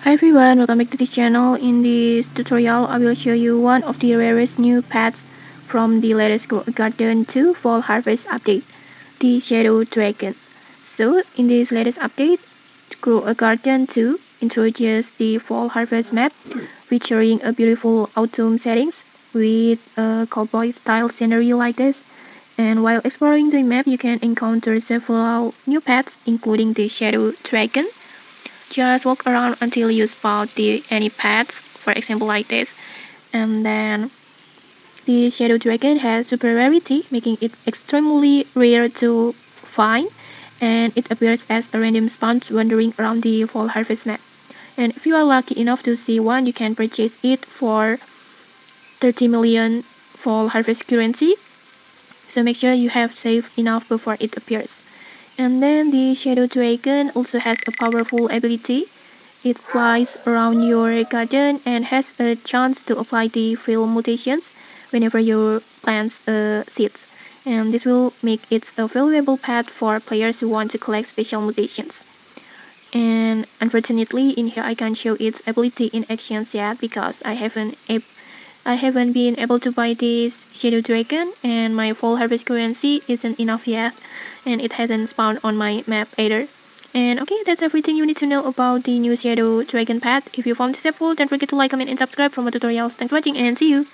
Hi everyone, welcome back to this channel. In this tutorial, I will show you one of the rarest new pets from the latest Grow a Garden 2 Fall Harvest update, the Shadow Dragon. So, in this latest update, Grow a Garden 2 introduces the Fall Harvest map featuring a beautiful autumn settings with a cowboy-style scenery like this. And while exploring the map, you can encounter several new pets, including the Shadow Dragon. Just walk around until you spot any pets, for example like this. And then the Shadow Dragon has super rarity, making it extremely rare to find, and it appears as a random spawn wandering around the Fall Harvest map. And if you are lucky enough to see one, you can purchase it for 30 million Fall Harvest currency. So make sure you have saved enough before it appears. And then the Shadow Dragon also has a powerful ability. It flies around your garden and has a chance to apply the field mutations whenever your plants seeds. And this will make it a valuable pet for players who want to collect special mutations. And unfortunately, in here I can't show its ability in actions yet because I haven't been able to buy this Shadow Dragon, and my full harvest currency isn't enough yet, and it hasn't spawned on my map either. And okay, that's everything you need to know about the new Shadow Dragon pet. If you found this helpful, don't forget to like, comment, and subscribe for more tutorials. Thanks for watching, and see you!